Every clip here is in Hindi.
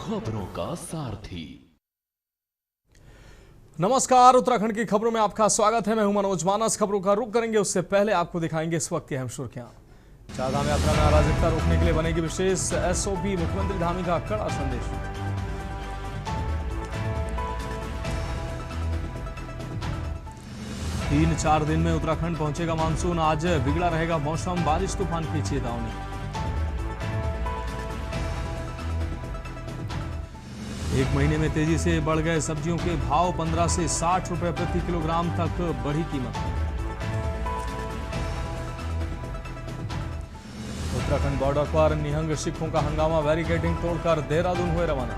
खबरों का सारथी। नमस्कार, उत्तराखंड की खबरों में आपका स्वागत है। मैं हूं मनोज मानस। खबरों का रुख करेंगे उससे पहले आपको दिखाएंगे इस वक्त की अहम सुर्खियां। चारधाम यात्रा में अराजकता रोकने के लिए बनेगी विशेष एसओपी, मुख्यमंत्री धामी का कड़ा संदेश। तीन चार दिन में उत्तराखंड पहुंचेगा मानसून। आज बिगड़ा रहेगा मौसम, बारिश तूफान की चेतावनी। एक महीने में तेजी से बढ़ गए सब्जियों के भाव, 15 से 60 रुपए प्रति किलोग्राम तक बढ़ी कीमत। उत्तराखंड बॉर्डर पर निहंग सिखों का हंगामा, बैरिकेडिंग तोड़कर देहरादून हुए रवाना।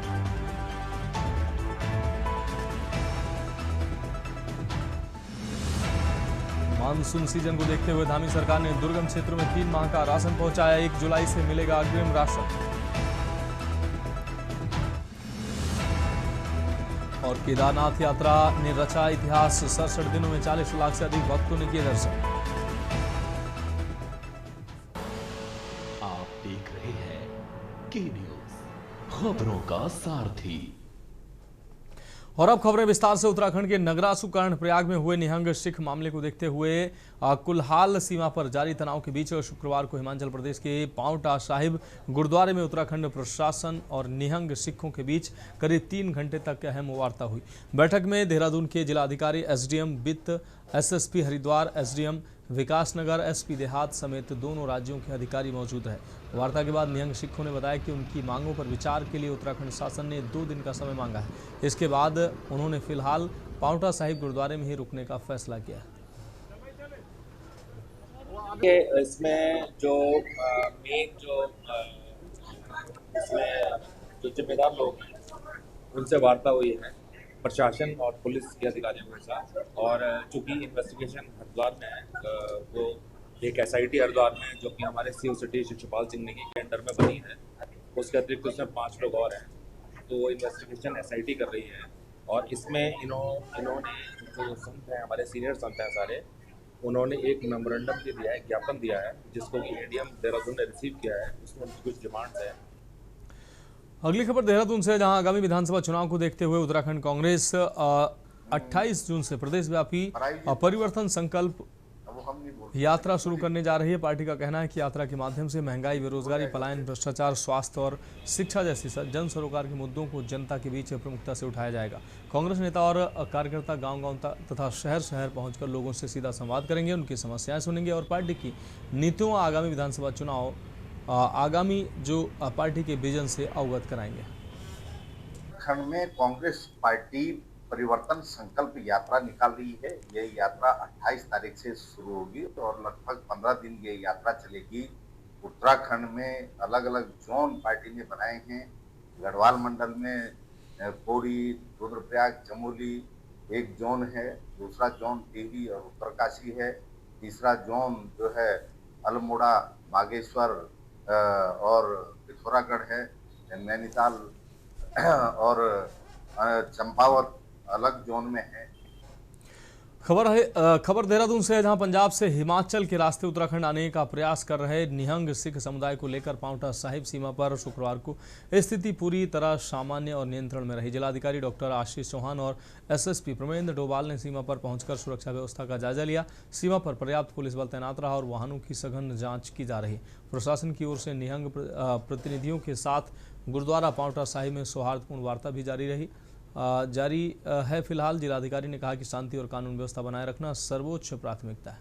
मानसून सीजन को देखते हुए धामी सरकार ने दुर्गम क्षेत्रों में 3 माह का राशन पहुंचाया। 1 जुलाई से मिलेगा अग्रिम राशन। और केदारनाथ यात्रा ने रचा इतिहास, 67 दिनों में 40 लाख से अधिक भक्तों ने किए दर्शन। आप देख रहे हैं के न्यूज, खबरों का सारथी। और अब खबरें विस्तार से। उत्तराखंड के नगरासु कर्णप्रयाग में हुए निहंग सिख मामले को देखते हुए कुल्हाल सीमा पर जारी तनाव के बीच शुक्रवार को हिमाचल प्रदेश के पांवटा साहिब गुरुद्वारे में उत्तराखंड प्रशासन और निहंग सिखों के बीच करीब 3 घंटे तक अहम वार्ता हुई। बैठक में देहरादून के जिलाधिकारी, एसडीएम वित्त, SSP Haridwar, SDM Vikasnagar, SP देहात समेत दोनों राज्यों के अधिकारी मौजूद रहे। वार्ता के बाद निहंग सिखों ने बताया कि उनकी मांगों पर विचार के लिए उत्तराखंड शासन ने 2 दिन का समय मांगा है। इसके बाद उन्होंने फिलहाल पांवटा साहिब गुरुद्वारे में ही रुकने का फैसला किया है। इसमें जो मेन इसमें जो जिम्मेदार लोग हैं उनसे वार्ता हुई है, प्रशासन और पुलिस के अधिकारियों के साथ। और चूंकि इन्वेस्टिगेशन हरिद्वार में है, वो एक एसआईटी हरिद्वार में जो कि हमारे सीओ सिटी शिवपाल सिंह नेगी के अंडर में बनी है, उसके अतिरिक्त उसमें 5 लोग और हैं। तो वो इन्वेस्टिगेशन एसआईटी कर रही है। और इसमें इन्होंने जो संत हैं, हमारे सीनियर संत हैं सारे, उन्होंने एक मेमोरेंडम भी दिया है, ज्ञापन दिया है, जिसको कि एडीएम देहरादून ने रिसीव किया है। उसमें उनकी कुछ डिमांड्स है। अगली खबर देहरादून से, जहां आगामी विधानसभा चुनाव को देखते हुए उत्तराखंड कांग्रेस 28 जून से प्रदेशव्यापी परिवर्तन संकल्प यात्रा शुरू करने जा रही है। पार्टी का कहना है कि यात्रा के माध्यम से महंगाई, बेरोजगारी, पलायन, भ्रष्टाचार, स्वास्थ्य और शिक्षा जैसी जन सरोकार के मुद्दों को जनता के बीच प्रमुखता से उठाया जाएगा। कांग्रेस नेता और कार्यकर्ता गांव-गांव तथा शहर-शहर पहुंचकर लोगों से सीधा संवाद करेंगे, उनकी समस्याएं सुनेंगे और पार्टी की नीतियों, आगामी विधानसभा चुनाव, आगामी जो पार्टी के विजन से अवगत कराएंगे। खंड में कांग्रेस पार्टी परिवर्तन संकल्प यात्रा निकाल रही है। ये यात्रा 28 तारीख से शुरू होगी और लगभग 15 दिन ये यात्रा चलेगी। उत्तराखंड में अलग अलग जोन पार्टी ने बनाए हैं। गढ़वाल मंडल में पौड़ी, रुद्रप्रयाग, चमोली एक जोन है, दूसरा जोन टिहरी और उत्तरकाशी है, तीसरा जोन जो है अल्मोड़ा, बागेश्वर और पिथौरागढ़ है, नैनीताल और चंपावत अलग जोन में है। खबर देहरादून से है, जहां पंजाब से हिमाचल के रास्ते उत्तराखंड आने का प्रयास कर रहे निहंग सिख समुदाय को लेकर पांवटा साहिब सीमा पर शुक्रवार को स्थिति पूरी तरह सामान्य और नियंत्रण में रही। जिलाधिकारी डॉक्टर आशीष चौहान और एसएसपी प्रमेंद्र डोभाल ने सीमा पर पहुंचकर सुरक्षा व्यवस्था का जायजा लिया। सीमा पर पर्याप्त पुलिस बल तैनात रहा और वाहनों की सघन जाँच की जा रही। प्रशासन की ओर से निहंग प्रतिनिधियों के साथ गुरुद्वारा पांवटा साहिब में सौहार्दपूर्ण वार्ता भी जारी है। फिलहाल जिलाधिकारी ने कहा कि शांति और कानून व्यवस्था बनाए रखना सर्वोच्च प्राथमिकता है।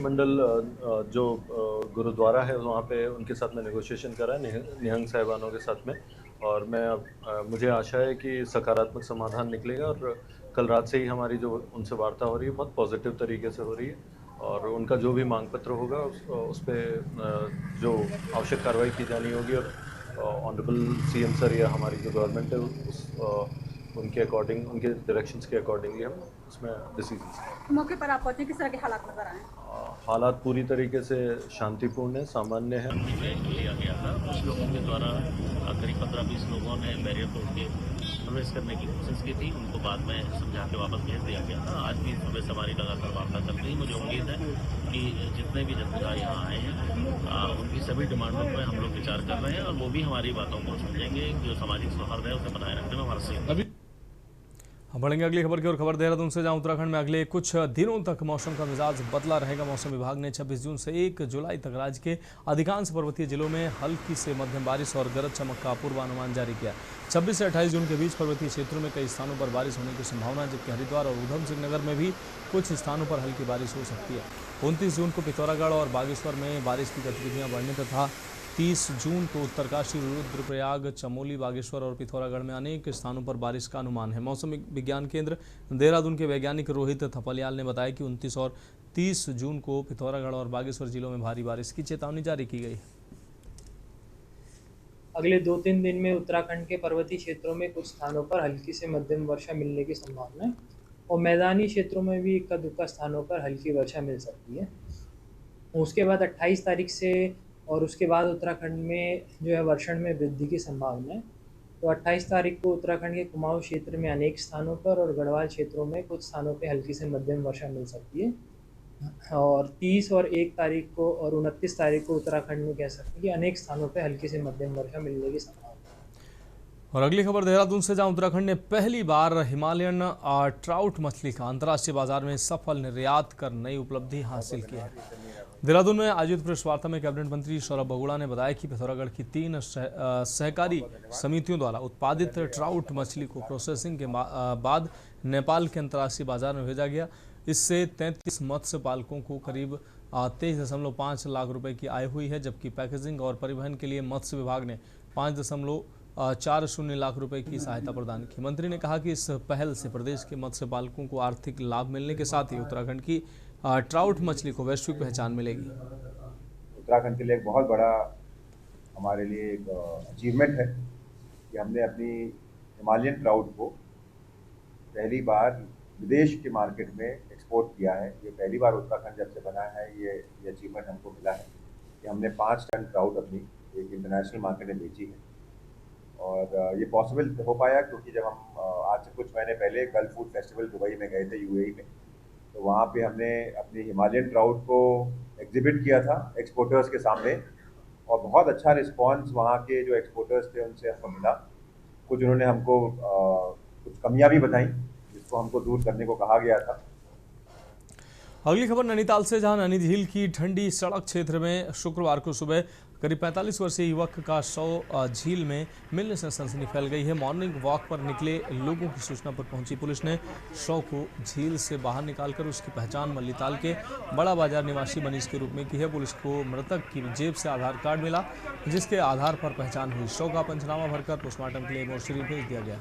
मंडल जो गुरुद्वारा है वहाँ पे उनके साथ में नेगोशिएशन करा है निहंग साहिबानों के साथ में, और मुझे आशा है कि सकारात्मक समाधान निकलेगा। और कल रात से ही हमारी जो उनसे वार्ता हो रही है बहुत पॉजिटिव तरीके से हो रही है, और उनका जो भी मांग पत्र होगा उस पर जो आवश्यक कार्रवाई की जानी होगी, और ऑनरेबल सीएम सर या हमारी जो गवर्नमेंट है उनके अकॉर्डिंग, उनके डायरेक्शंस के अकॉर्डिंगली हम उसमें डिसीजन। मौके पर आप पहुंचे, किस तरह के हालात नजर आए? हालात पूरी तरीके से शांतिपूर्ण है, सामान्य है। लिया गया था, कुछ लोगों के द्वारा करीब 15-20 लोगों ने बैरियर तोड़ के प्रवेश करने की कोशिश की थी, उनको बाद में समझा के वापस भेज दिया गया था। आज भी सुबह से हमारी लगातार वार्ता चल रही। मुझे उम्मीद है कि जितने भी जत्थेदार यहाँ आए हैं उनकी सभी डिमांडों पर हम लोग विचार कर रहे हैं और वो भी हमारी बातों को समझेंगे। जो सामाजिक सौहार्द है उसे बनाए रखने में हमारा सहयोग। हम बढ़ेंगे अगली खबर की ओर। खबर देहरादून से, जहां उत्तराखंड में अगले कुछ दिनों तक मौसम का मिजाज बदला रहेगा। मौसम विभाग ने 26 जून से 1 जुलाई तक राज्य के अधिकांश पर्वतीय जिलों में हल्की से मध्यम बारिश और गरज चमक का पूर्वानुमान जारी किया। 26 से 28 जून के बीच पर्वतीय क्षेत्रों में कई स्थानों पर बारिश होने की संभावना, जबकि हरिद्वार और उधम सिंह नगर में भी कुछ स्थानों पर हल्की बारिश हो सकती है। 29 जून को पिथौरागढ़ और बागेश्वर में बारिश की गतिविधियां बढ़ने तथा 30 जून को उत्तरकाशी, रुद्रप्रयाग, चमोली, बागेश्वर और पिथौरागढ़ में अनेक स्थानों पर बारिश का अनुमान है। मौसम विज्ञान केंद्र देहरादून के वैज्ञानिक रोहित थपलियाल ने बताया कि 29 और 30 जून को पिथौरागढ़ और बागेश्वर जिलों में भारी बारिश की चेतावनी जारी की गई है। अगले 2-3 दिन में उत्तराखंड के पर्वतीय क्षेत्रों में कुछ स्थानों पर हल्की से मध्यम वर्षा मिलने की संभावना है और मैदानी क्षेत्रों में भी इक्का दुक्का स्थानों पर हल्की वर्षा मिल सकती है। उसके बाद 28 तारीख से और उसके बाद उत्तराखंड में जो है वर्षण में वृद्धि की संभावना है। तो 28 तारीख को उत्तराखंड के कुमाऊं क्षेत्र में अनेक स्थानों पर और गढ़वाल क्षेत्रों में कुछ स्थानों पर हल्की से मध्यम वर्षा मिल सकती है और 30 और 1 तारीख को और 29 तारीख को उत्तराखंड में कह सकते हैं कि अनेक स्थानों पर हल्की से मध्यम वर्षा मिलने की संभावना है। और अगली खबर देहरादून से, जहां उत्तराखंड ने पहली बार हिमालयन ट्राउट मछली का अंतर्राष्ट्रीय बाजार में सफल निर्यात कर नई उपलब्धि हासिल की है। देहरादून में आयोजित प्रेस वार्ता में कैबिनेट मंत्री सौरभ बगुड़ा ने बताया कि पिथौरागढ़ की 3 सहकारी समितियों द्वारा उत्पादित ट्राउट मछली को प्रोसेसिंग के बाद नेपाल के अंतर्राष्ट्रीय बाजार में भेजा गया। इससे 33 मत्स्य पालकों को करीब 23.5 लाख रुपए की आय हुई है, जबकि पैकेजिंग और परिवहन के लिए मत्स्य विभाग ने 5.40 लाख रुपए की सहायता प्रदान की। मंत्री ने कहा कि इस पहल से प्रदेश के मत्स्य पालकों को आर्थिक लाभ मिलने के साथ ही उत्तराखंड की ट्राउट मछली को वैश्विक पहचान मिलेगी। उत्तराखंड के लिए एक बहुत बड़ा हमारे लिए एक अचीवमेंट है कि हमने अपनी हिमालयन ट्राउट को पहली बार विदेश के मार्केट में एक्सपोर्ट किया है। ये पहली बार उत्तराखंड जब से बना है ये अचीवमेंट हमको मिला है कि हमने 5 टन ट्राउट अपनी एक इंटरनेशनल मार्केट में बेची है। और ये पॉसिबल हो पाया क्योंकि जब हम आज से कुछ महीने पहले गल्फ फूड फेस्टिवल दुबई में गए थे, यूएई में, तो वहाँ पे हमने अपनी हिमालयन ट्राउट को एग्जिबिट किया था एक्सपोर्टर्स के सामने और बहुत अच्छा रिस्पांस वहाँ के जो एक्सपोर्टर्स थे उनसे हमको मिला। कुछ उन्होंने हमको कुछ कमियां भी बताई जिसको हमको दूर करने को कहा गया था। अगली खबर नैनीताल से, जहां नैनी झील की ठंडी सड़क क्षेत्र में शुक्रवार को सुबह करीब 45 वर्षीय युवक का शव झील में मिलने से सनसनी फैल गई है। मॉर्निंग वॉक पर निकले लोगों की सूचना पर पहुंची पुलिस ने शव को झील से बाहर निकालकर उसकी पहचान मल्लीताल के बड़ा बाजार निवासी मनीष के रूप में की है। पुलिस को मृतक की जेब से आधार कार्ड मिला, जिसके आधार पर पहचान हुई। शव का पंचनामा भरकर पोस्टमार्टम के लिए मोर्चरी भेज दिया गया।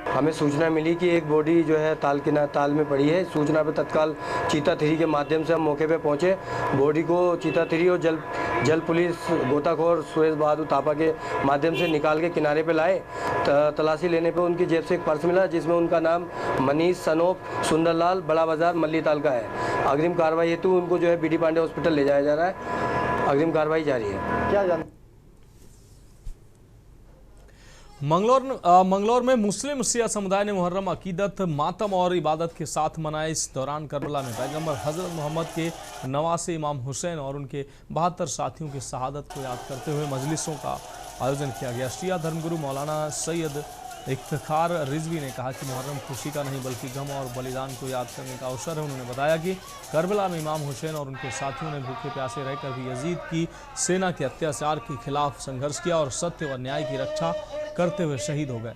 हमें सूचना मिली कि एक बॉडी जो है ताल में पड़ी है। सूचना पर तत्काल चीता 3 के माध्यम से हम मौके पे पहुंचे। बॉडी को चीता 3 और जल पुलिस गोताखोर सुरेश बहादुर थापा के माध्यम से निकाल के किनारे पे लाए। तलाशी लेने पे उनकी जेब से एक पर्स मिला जिसमें उनका नाम मनीष सनोप सुंदरलाल बड़ा बाजार मल्लीताल का है। अग्रिम कार्रवाई हेतु उनको जो है बीडी पांडे हॉस्पिटल ले जाया जा रहा है। अग्रिम कार्रवाई जारी है। क्या जान मंगलौर में मुस्लिम शिया समुदाय ने मुहर्रम अकीदत, मातम और इबादत के साथ मनाए। इस दौरान करबला में पैगंबर हजरत मोहम्मद के नवासे इमाम हुसैन और उनके 72 साथियों की शहादत को याद करते हुए मजलिसों का आयोजन किया गया। शिया धर्मगुरु मौलाना सैयद इफ्तिखार रिजवी ने कहा कि मुहर्रम खुशी का नहीं बल्कि गम और बलिदान को याद करने का अवसर है। उन्होंने बताया कि करबला में इमाम हुसैन और उनके साथियों ने भूखे प्यासे रहकर भी यजीद की सेना के अत्याचार के खिलाफ संघर्ष किया और सत्य और न्याय की रक्षा करते हुए शहीद हो गए।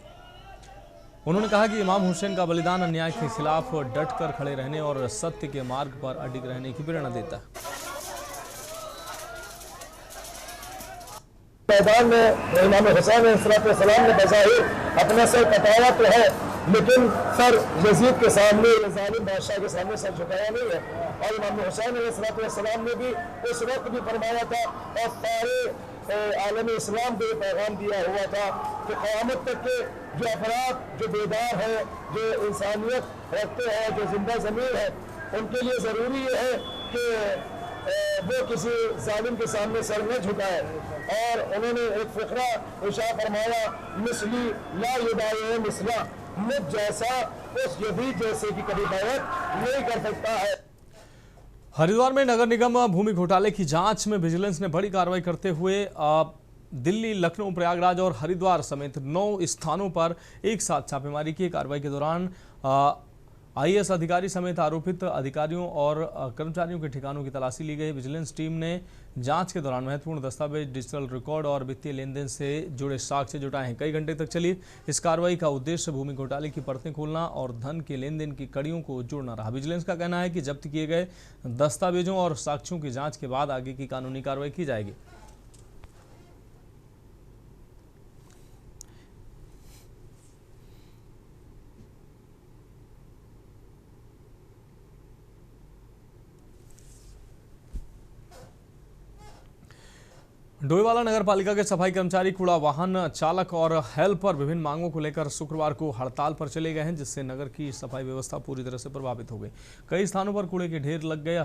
उन्होंने कहा कि इमाम हुसैन का बलिदान अन्याय के खिलाफ डटकर खड़े रहने और सत्य के मार्ग पर अडिग रहने की प्रेरणा देता है। मैदान में इमाम हुसैन सलाम ने बज़ाहिर अपना सर कटाया तो है, लेकिन सर यजीद के सामने, जालिम बादशाह के सामने सर झुकाया नहीं है और इमाम हुसैन अलैहिस्सलाम ने भी उस वक्त भी फरमाया था और सारे आलम इस्लाम को ये पैगाम दिया हुआ था कि क़यामत तक के जो अफराद जो बेदार है, जो इंसानियत रखते हैं, जो जिंदा ज़मीर है, उनके लिए ज़रूरी ये है कि वो किसी जालिम के सामने सर न झुकाए। और उन्होंने एक फ़िक्रा इरशाद फरमाया, मिसली ला युबाये मिसला, मुझ जैसा उस यजीद जैसे की कभी बैत नहीं कर सकता है। हरिद्वार में नगर निगम भूमि घोटाले की जांच में विजिलेंस ने बड़ी कार्रवाई करते हुए दिल्ली, लखनऊ, प्रयागराज और हरिद्वार समेत 9 स्थानों पर एक साथ छापेमारी की। कार्रवाई के दौरान आईएएस अधिकारी समेत आरोपित अधिकारियों और कर्मचारियों के ठिकानों की तलाशी ली गई। विजिलेंस टीम ने जांच के दौरान महत्वपूर्ण दस्तावेज, डिजिटल रिकॉर्ड और वित्तीय लेनदेन से जुड़े साक्ष्य जुटाए हैं। कई घंटे तक चली इस कार्रवाई का उद्देश्य भूमि घोटाले की परतें खोलना और धन के लेनदेन की कड़ियों को जोड़ना रहा। विजिलेंस का कहना है कि जब्त किए गए दस्तावेजों और साक्ष्यों की जाँच के बाद आगे की कानूनी कार्रवाई की जाएगी। डोईवाला नगर पालिका के सफाई कर्मचारी, कूड़ा वाहन चालक और हेल्पर विभिन्न मांगों को लेकर शुक्रवार को हड़ताल पर चले गए हैं, जिससे नगर की सफाई व्यवस्था पूरी तरह से प्रभावित हो गई। कई स्थानों पर कूड़े के ढेर लग गए।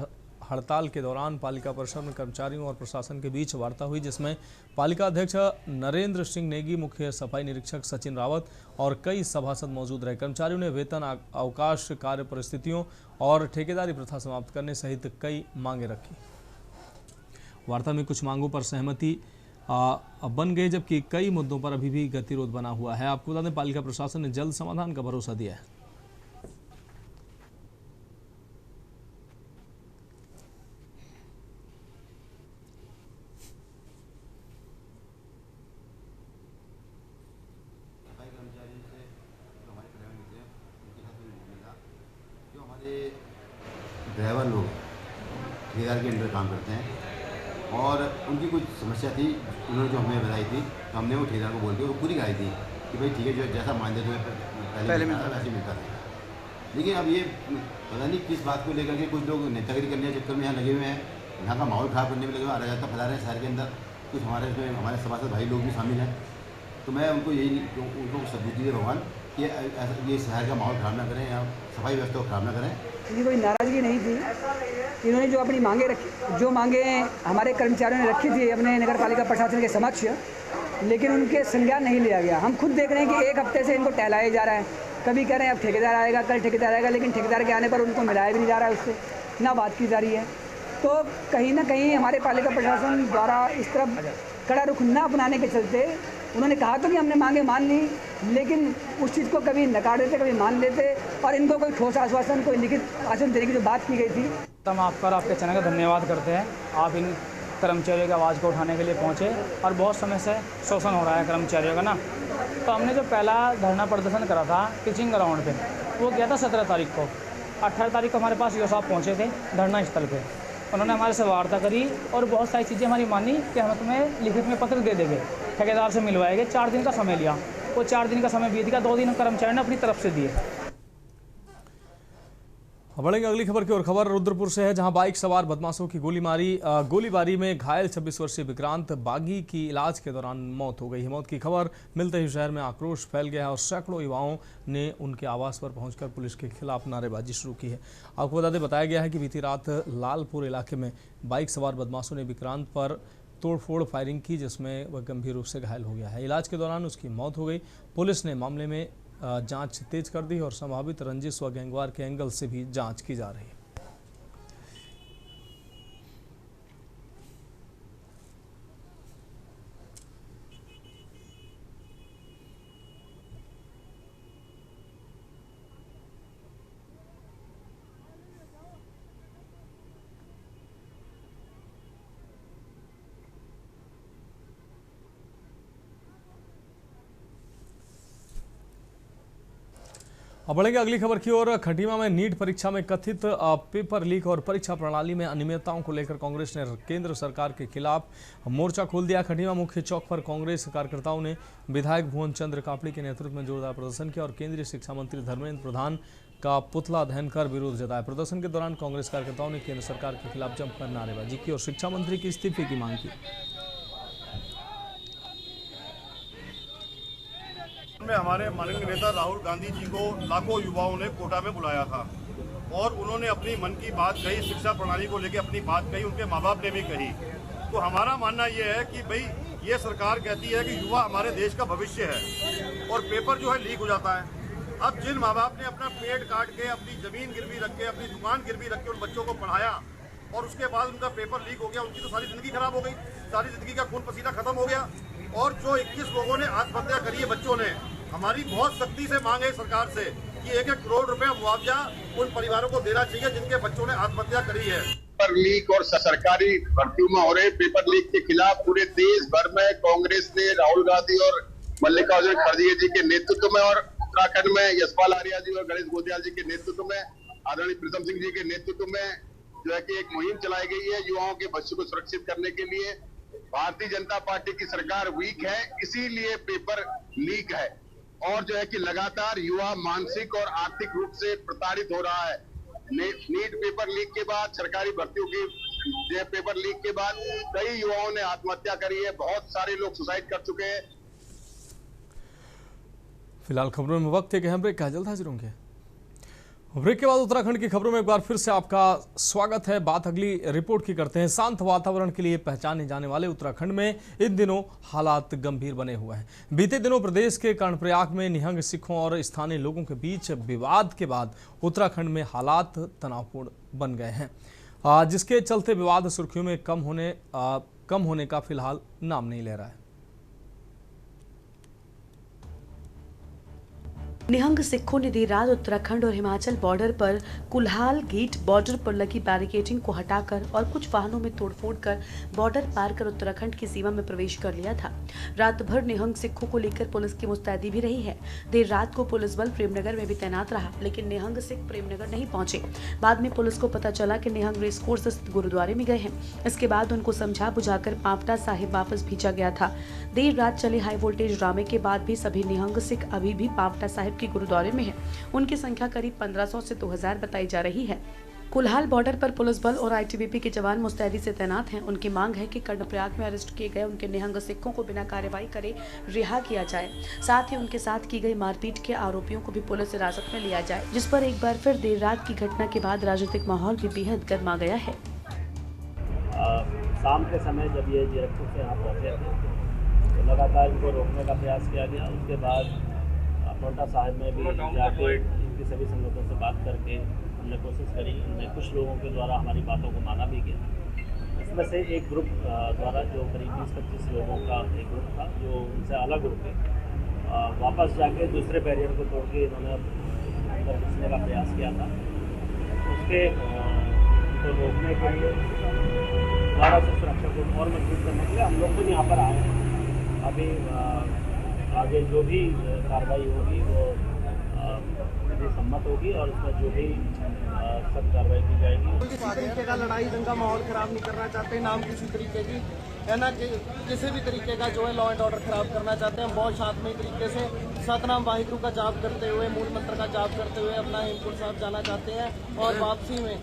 हड़ताल के दौरान पालिका परिसर में कर्मचारियों और प्रशासन के बीच वार्ता हुई, जिसमें पालिका अध्यक्ष नरेंद्र सिंह नेगी, मुख्य सफाई निरीक्षक सचिन रावत और कई सभासद मौजूद रहे। कर्मचारियों ने वेतन, अवकाश, कार्य परिस्थितियों और ठेकेदारी प्रथा समाप्त करने सहित कई मांगे रखी। वार्ता में कुछ मांगों पर सहमति बन गई, जबकि कई मुद्दों पर अभी भी गतिरोध बना हुआ है। आपको बता दें, पालिका प्रशासन ने जल्द समाधान का भरोसा दिया है। जो हमारे ड्राइवर लोग ठेकेदार के अंडर काम करते हैं और उनकी कुछ समस्या थी, उन्होंने जो हमें बताई थी, तो हमने वो ठेकेदार को बोल के वो पूरी कराई थी कि भाई ठीक है, जो जैसा मान दे तुम्हें पहले मिलता था वैसे मिलता रहेगा। लेकिन अब ये पता नहीं किस बात को लेकर के कुछ लोग नेतागिरी करने के चक्कर में यहाँ लगे हुए हैं, यहाँ का माहौल ख़राब करने में लगे हुए, अराजकता फैला रहे हैं शहर के अंदर। कुछ हमारे सभासद भाई लोग भी शामिल हैं। तो मैं उनको उनको सद्बुद्धि दे भगवान कि ये शहर का माहौल ख़राब ना करें, यहाँ सफाई व्यवस्था को ख़राब ना करें। इनकी कोई नाराज़गी नहीं थी। इन्होंने जो अपनी मांगे रखी, जो मांगे हमारे कर्मचारियों ने रखी थी अपने नगर पालिका प्रशासन के समक्ष, लेकिन उनके संज्ञान नहीं लिया गया। हम खुद देख रहे हैं कि एक हफ्ते से इनको टहलाया जा रहा है। कभी कह रहे हैं अब ठेकेदार आएगा, कल ठेकेदार आएगा, लेकिन ठेकेदार के आने पर उनको मिलाया भी नहीं जा रहा है, उससे ना बात की जा रही है। तो कहीं ना कहीं हमारे पालिका प्रशासन द्वारा इस तरफ कड़ा रुख न अपनाने के चलते उन्होंने कहा तो कि हमने मांगे मान ली, लेकिन उस चीज़ को कभी नकार देते, कभी मान लेते, और इनको कोई ठोस आश्वासन, कोई लिखित आश्वासन देने की जो बात की गई थी। तब आपका आपके चैनल का धन्यवाद करते हैं। आप इन कर्मचारियों की आवाज़ को उठाने के लिए पहुँचे और बहुत समय से शोषण हो रहा है कर्मचारियों का ना। तो हमने जो पहला धरना प्रदर्शन करा था टीचिंग ग्राउंड पे, वो किया था 17 तारीख को। 18 तारीख को हमारे पास यो साहब पहुँचे थे धरना स्थल पे। उन्होंने हमारे से वार्ता करी और बहुत सारी चीज़ें हमारी मानी कि हम तुम्हें लिखित में पत्र दे देंगे, ठेकेदार से मिलवाएंगे। 4 दिन का समय लिया, वो 4 दिन का समय बीत गया, 2 दिन कर्मचारी ने अपनी तरफ से दिए। बढ़ेंगे अगली खबर की ओर। खबर रुद्रपुर से है, जहां बाइक सवार बदमाशों की गोलीबारी में घायल 26 वर्षीय विक्रांत बागी की इलाज के दौरान मौत हो गई है। मौत की खबर मिलते ही शहर में आक्रोश फैल गया है और सैकड़ों युवाओं ने उनके आवास पर पहुंचकर पुलिस के खिलाफ नारेबाजी शुरू की है। आपको बताया गया है कि बीती रात लालपुर इलाके में बाइक सवार बदमाशों ने विक्रांत पर तोड़फोड़ फायरिंग की, जिसमें वह गंभीर रूप से घायल हो गया है। इलाज के दौरान उसकी मौत हो गई। पुलिस ने मामले में जांच तेज कर दी और संभावित रंजिश व गैंगवार के एंगल से भी जांच की जा रही है। अब बढ़ेंगे अगली खबर की ओर। खटीमा में नीट परीक्षा में कथित पेपर लीक और परीक्षा प्रणाली में अनियमितताओं को लेकर कांग्रेस ने केंद्र सरकार के खिलाफ मोर्चा खोल दिया। खटीमा मुख्य चौक पर कांग्रेस कार्यकर्ताओं ने विधायक भुवन चंद्र कापड़ी के नेतृत्व में जोरदार प्रदर्शन किया और केंद्रीय शिक्षा मंत्री धर्मेंद्र प्रधान का पुतला दहन कर विरोध जताया। प्रदर्शन के दौरान कांग्रेस कार्यकर्ताओं ने केंद्र सरकार के खिलाफ जमकर नारेबाजी की और शिक्षा मंत्री के इस्तीफे की मांग की। हमारे माननीय नेता राहुल गांधी जी को लाखों युवाओं ने कोटा में बुलाया था और उन्होंने अपनी मन की बात कही, शिक्षा प्रणाली को लेकर अपनी बात कही, उनके माँ बाप ने भी कही। तो हमारा मानना ये है कि भाई ये सरकार कहती है कि युवा हमारे देश का भविष्य है और पेपर जो है लीक हो जाता है। अब जिन माँ बाप ने अपना पेट काट के, अपनी जमीन गिरवी रख के, अपनी दुकान गिरवी रख के उन बच्चों को पढ़ाया और उसके बाद उनका पेपर लीक हो गया, उनकी तो सारी जिंदगी खराब हो गई, सारी जिंदगी का खून पसीना खत्म हो गया। और जो 21 लोगों ने आत्महत्या करी है बच्चों ने, हमारी बहुत सख्ती से मांग है सरकार से कि 1-1 करोड़ रुपया मुआवजा उन परिवारों को देना चाहिए जिनके बच्चों ने आत्महत्या करी है। पेपर लीक और सरकारी भर्तियों में हो रहे पेपर लीक के खिलाफ पूरे देश भर में कांग्रेस ने राहुल गांधी और मल्लिकार्जुन खड़गे जी के नेतृत्व में और उत्तराखंड में यशपाल आर्या जी और गणेश गोदियाल जी के नेतृत्व में, आदरणीय प्रीतम सिंह जी के नेतृत्व में जो है कि एक मुहिम चलाई गई है युवाओं के भविष्य को सुरक्षित करने के लिए। भारतीय जनता पार्टी की सरकार वीक है, इसीलिए पेपर लीक है और जो है कि लगातार युवा मानसिक और आर्थिक रूप से प्रताड़ित हो रहा है। नीट पेपर लीक के बाद, सरकारी भर्तियों की पेपर लीक के बाद कई युवाओं ने आत्महत्या करी है, बहुत सारे लोग सुसाइड कर चुके हैं। फिलहाल खबरों में वक्त है कि हम ब्रेक का जल्द हाजिर होंगे। ब्रेक के बाद उत्तराखंड की खबरों में एक बार फिर से आपका स्वागत है। बात अगली रिपोर्ट की करते हैं। शांत वातावरण के लिए पहचाने जाने वाले उत्तराखंड में इन दिनों हालात गंभीर बने हुए हैं। बीते दिनों प्रदेश के कर्णप्रयाग में निहंग सिखों और स्थानीय लोगों के बीच विवाद के बाद उत्तराखंड में हालात तनावपूर्ण बन गए हैं, जिसके चलते विवाद सुर्खियों में कम होने का फिलहाल नाम नहीं ले रहा है। निहंग सिखों ने देर रात उत्तराखंड और हिमाचल बॉर्डर पर कुल्हाल गेट बॉर्डर पर लगी बैरिकेडिंग को हटाकर और कुछ वाहनों में तोड़फोड़ कर बॉर्डर पार कर उत्तराखंड की सीमा में प्रवेश कर लिया था। रात भर निहंग सिखों को लेकर पुलिस की मुस्तैदी भी रही है। देर रात को पुलिस बल प्रेमनगर में भी तैनात रहा, लेकिन निहंग सिख प्रेमनगर नहीं पहुंचे। बाद में पुलिस को पता चला कि निहंग रेस कोर्स स्थित गुरुद्वारे में गए हैं। इसके बाद उनको समझा बुझाकर पांवटा साहिब वापस भेजा गया था। देर रात चले हाई वोल्टेज ड्रामे के बाद भी सभी निहंग सिख अभी भी पांवटा साहिब के गुरुद्वारे में है। उनकी संख्या करीब 1500 से 2000 बताई जा रही है। कुल्हाल बॉर्डर पर पुलिस बल और आईटीबीपी के जवान मुस्तैदी से तैनात हैं। उनकी मांग है कि कर्णप्रयाग में अरेस्ट किए गए उनके निहंग सिखों को बिना कार्रवाई करे रिहा किया जाए। साथ ही उनके साथ की गई मारपीट के आरोपियों को भी पुलिस हिरासत में लिया जाए, जिस पर एक बार फिर देर रात की घटना के बाद राजनीतिक माहौल भी बेहद गर्मा गया है। शाम के समय जब ये जीरकपुर से यहाँ पहुँचे थे तो लगातार इनको रोकने का प्रयास किया गया। उसके बाद पांवटा साहिब में भी जाके इनकी सभी संगठनों से बात करके हमने कोशिश करी। इनमें कुछ लोगों के द्वारा हमारी बातों को माना भी गया। इसमें से एक ग्रुप द्वारा जो करीब 20-25 लोगों का एक ग्रुप था जो उनसे अलग होकर वापस जाके दूसरे बैरियर को तोड़ के इन्होंने अंदर घुसने का प्रयास किया था। उसके उनको रोकने के लिए दोबारा से सुरक्षा को और मजबूत करने के लिए हम लोग भी यहाँ पर आए हैं। अभी आगे जो भी कार्रवाई होगी वो सम्मत होगी और इसमें जो भी सब कार्रवाई की जाएगी। किसी तरीके का लड़ाई दंगा माहौल खराब नहीं करना चाहते, ना हम किसी तरीके की है ना कि किसी भी तरीके का जो है लॉ एंड ऑर्डर खराब करना चाहते हैं। हम बहुत शांतमय तरीके से सतनाम वाहिगुरु का जाप करते हुए, मूल मंत्र का जाप करते हुए अपना हेमकुंड साहब जाना चाहते हैं। और वापसी में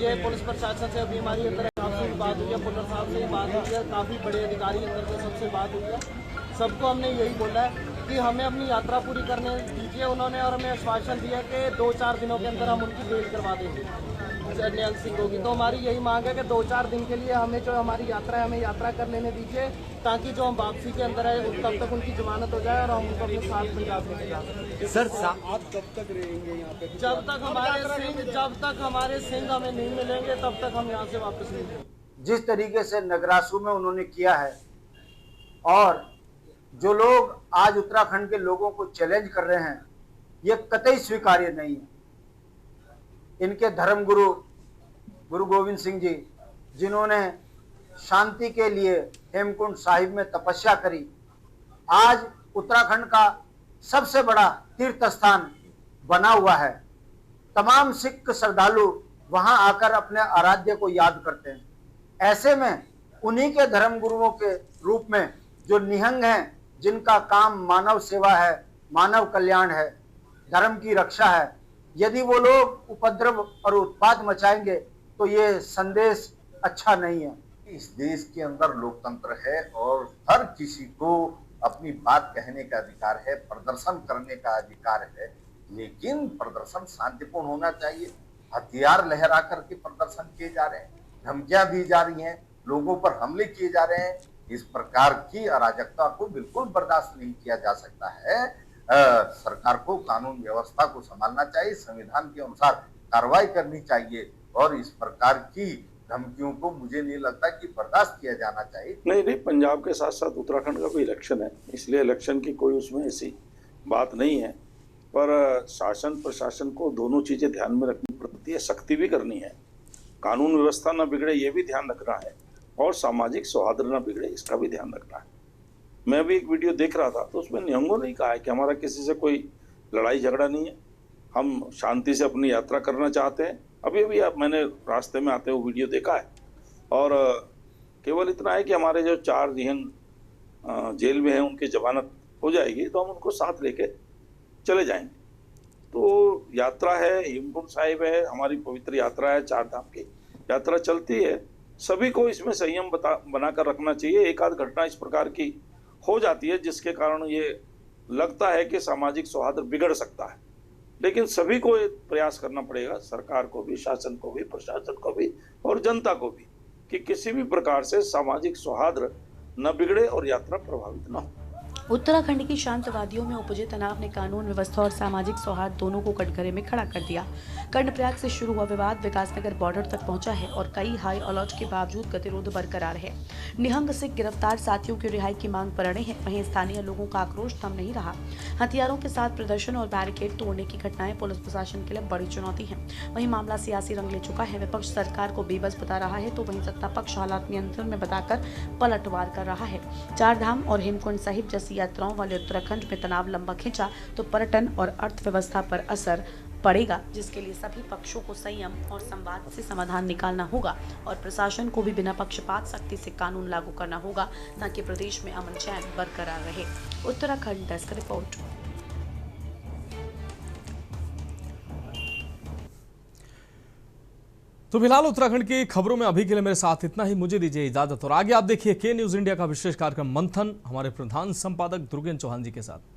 ये पुलिस प्रशासन से अभी हमारी अंदर आपसे बात हुई है, पुलिस साहब से बात हुई है, काफ़ी बड़े अधिकारी अंदर से सबसे बात हुई है। सबको हमने यही बोला है कि हमें अपनी यात्रा पूरी करने दीजिए उन्होंने, और हमें आश्वासन दिया कि 2-4 दिनों के अंदर हम उनकी बेल करवा देंगे निहंग सिखों की। तो हमारी यही मांग है कि 2-4 दिन के लिए हमें जो हमारी यात्रा है हमें यात्रा कर लेने दीजिए, ताकि जो हम वापसी के अंदर है तब तक उनकी जमानत हो जाए और हम उनको अपने साथ पंजाब लेके जा सकें। सर आप कब तक रहेंगे यहाँ पे? जब तक हमारे सिंह हमें नहीं मिलेंगे तब तक हम यहाँ से वापस नहीं जाएंगे। जिस तरीके से नगरासू में उन्होंने किया है और जो लोग आज उत्तराखंड के लोगों को चैलेंज कर रहे हैं, ये कतई स्वीकार्य नहीं है। इनके धर्मगुरु गुरु गोविंद सिंह जी, जिन्होंने शांति के लिए हेमकुंड साहिब में तपस्या करी, आज उत्तराखंड का सबसे बड़ा तीर्थ स्थान बना हुआ है। तमाम सिख श्रद्धालु वहां आकर अपने आराध्य को याद करते हैं। ऐसे में उन्हीं के धर्मगुरुओं के रूप में जो निहंग हैं, जिनका काम मानव सेवा है, मानव कल्याण है, धर्म की रक्षा है, यदि वो लोग उपद्रव और उत्पात मचाएंगे तो ये संदेश अच्छा नहीं है। इस देश के अंदर लोकतंत्र है और हर किसी को अपनी बात कहने का अधिकार है, प्रदर्शन करने का अधिकार है, लेकिन प्रदर्शन शांतिपूर्ण होना चाहिए। हथियार लहरा करके प्रदर्शन किए जा रहे हैं, धमकियां दी जा रही हैं, लोगों पर हमले किए जा रहे हैं। इस प्रकार की अराजकता को बिल्कुल बर्दाश्त नहीं किया जा सकता है। सरकार को कानून व्यवस्था को संभालना चाहिए, संविधान के अनुसार कार्रवाई करनी चाहिए और इस प्रकार की धमकियों को मुझे नहीं लगता कि बर्दाश्त किया जाना चाहिए। नहीं, पंजाब के साथ साथ उत्तराखंड का भी इलेक्शन है, इसलिए इलेक्शन की कोई उसमें ऐसी बात नहीं है, पर शासन प्रशासन को दोनों चीजें ध्यान में रखनी पड़ती है, सख्ती भी करनी है, कानून व्यवस्था न बिगड़े ये भी ध्यान रखना है और सामाजिक सौहार्द न बिगड़े इसका भी ध्यान रखना है। मैं भी एक वीडियो देख रहा था तो उसमें निहंगों ने कहा है कि हमारा किसी से कोई लड़ाई झगड़ा नहीं है, हम शांति से अपनी यात्रा करना चाहते हैं। अभी मैंने रास्ते में आते हुए वीडियो देखा है और केवल इतना है कि हमारे जो 4 निहंग जेल में हैं उनकी जमानत हो जाएगी तो हम उनको साथ लेके चले जाएंगे। तो यात्रा है, हेमकुंड साहिब है, हमारी पवित्र यात्रा है, 4 धाम की यात्रा चलती है, सभी को इसमें संयम बनाकर रखना चाहिए। एक आध घटना इस प्रकार की हो जाती है जिसके कारण ये लगता है कि सामाजिक सौहार्द बिगड़ सकता है, लेकिन सभी को एक प्रयास करना पड़ेगा, सरकार को भी, शासन को भी, प्रशासन को भी और जनता को भी, कि किसी भी प्रकार से सामाजिक सौहार्द न बिगड़े और यात्रा प्रभावित न हो। उत्तराखंड की शांतवादियों में उपजे तनाव ने कानून व्यवस्था और सामाजिक सौहार्द दोनों को कटघरे में खड़ा कर दिया। कर्णप्रयाग से शुरू हुआ विवाद विकासनगर बॉर्डर तक पहुंचा है और कई हाई अलर्ट के बावजूद गतिरोध बरकरार है। निहंग सिख गिरफ्तार साथियों की रिहाई की मांग पर अड़े हैं, वहीं स्थानीय लोगों का आक्रोश थम नहीं रहा। हथियारों के साथ प्रदर्शन और बैरिकेड तोड़ने की घटनाएं पुलिस प्रशासन के लिए बड़ी चुनौती है। वहीं मामला सियासी रंग ले चुका है, विपक्ष सरकार को बेबस बता रहा है तो वहीं सत्ता पक्ष हालात नियंत्रण में बताकर पलटवार कर रहा है। 4 धाम और हेमकुंड साहिब जैसी यात्राओं वाले उत्तराखंड में तनाव लंबा खींचा तो पर्यटन और अर्थव्यवस्था पर असर पड़ेगा, जिसके लिए सभी पक्षों को संयम और संवाद से समाधान निकालना होगा और प्रशासन को भी बिना पक्षपात सख्ती से कानून लागू करना होगा ताकि प्रदेश में अमन चैन बरकरार रहे। Uttarakhand desk report. तो फिलहाल उत्तराखंड की खबरों में अभी के लिए मेरे साथ इतना ही, मुझे दीजिए इजाजत और आगे आप देखिए के न्यूज इंडिया का विशेष कार्यक्रम मंथन हमारे प्रधान संपादक दुर्गेन चौहान जी के साथ।